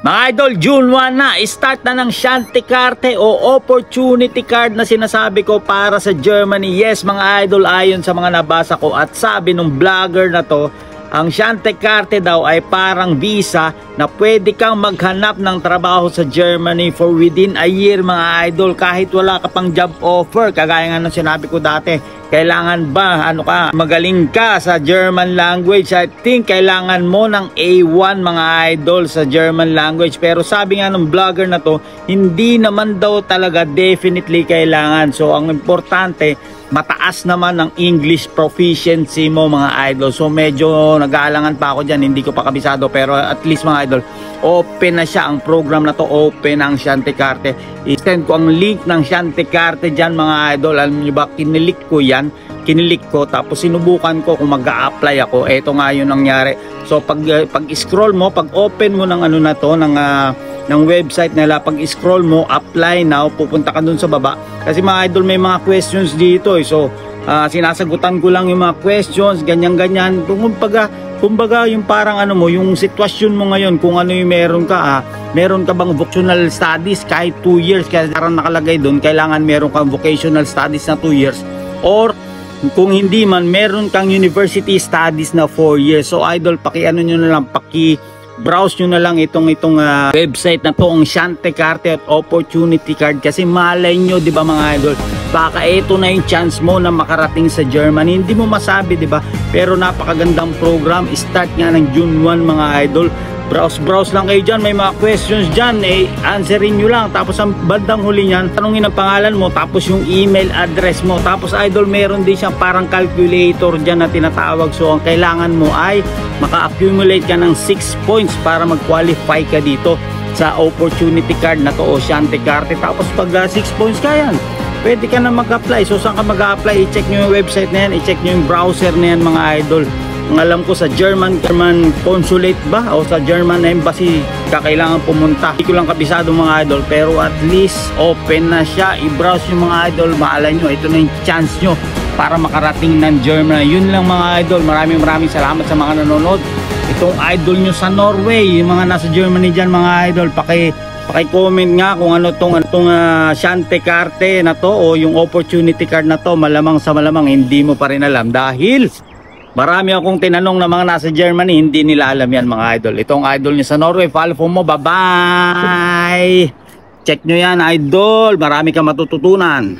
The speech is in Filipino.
Mga idol, June 1 na, start na ng Shanty Karte o opportunity card na sinasabi ko para sa Germany. Yes mga idol, ayon sa mga nabasa ko at sabi ng vlogger na to, ang Shanty Karte daw ay parang visa na pwede kang maghanap ng trabaho sa Germany for within a year mga idol, kahit wala ka pang job offer. Kagaya nga ng sinabi ko dati, kailangan ba magaling ka sa German language? I think kailangan mo ng A1 mga idol sa German language. Pero sabi nga ng vlogger na to, hindi naman daw talaga definitely kailangan. So ang importante, mataas naman ang English proficiency mo mga idol. So medyo nag-aalangan pa ako dyan, hindi ko pa kabisado, pero at least mga idol, open na siya ang program na to, open ang Shanty Karte. I-send ko ang link ng Shanty Karte dyan mga idol. Alam niyo ba, kinilik ko yan, kinilik ko, tapos sinubukan ko kung mag-a-apply ako. Eto nga yun nangyari. So pag scroll mo, pag open mo ng ano na to, ng website nila, pag scroll mo, apply now, pupunta ka dun sa baba. Kasi mga idol, may mga questions dito So sinasagutan ko lang yung mga questions, ganyan-ganyan. Kumbaga yung parang ano mo, yung sitwasyon mo ngayon, kung ano yung meron ka, meron ka bang vocational studies kahit 2 years, kaya parang nakalagay doon, kailangan meron kang vocational studies na 2 years, or kung hindi man, meron kang university studies na 4 years. So idol, paki-ano nyo na lang, browse nyo na lang itong website na to, ang Shanty Karte at opportunity card, kasi malay nyo, di ba mga idol, baka ito na yung chance mo na makarating sa Germany. Hindi mo masabi, di ba? Pero napakagandang program. Start nga ng June 1 mga idol. Browse lang kayo dyan, may mga questions dyan, answerin nyo lang. Tapos ang bandang huli nyan, tanungin ang pangalan mo, tapos yung email address mo. Tapos idol, meron din siyang parang calculator dyan na tinatawag. So ang kailangan mo ay maka-accumulate ka ng 6 points para mag-qualify ka dito sa opportunity card na to o Shanty Karte. Tapos pag 6 points ka yan, pwede ka na mag-apply. So saan ka mag-apply? I-check nyo yung website na yan, i-check nyo yung browser na yan mga idol. Ang alam ko sa German consulate ba o sa German embassy kakailangan pumunta. Hindi ko lang kabisado mga idol, pero at least open na siya. I-browse yung mga idol, maalala nyo, ito na yung chance nyo para makarating ng Germany. Yun lang mga idol, maraming salamat sa mga nanonood. Itong idol nyo sa Norway, yung mga nasa Germany dyan mga idol, paki-comment nga kung ano tong Shanty Karte na to o yung opportunity card na to. Malamang sa malamang hindi mo pa rin alam, dahil marami akong tinanong na mga nasa Germany, hindi nila alam yan mga idol. Itong idol niyo sa Norway, follow mo, bye bye. Check nyo yan idol, marami kang matututunan.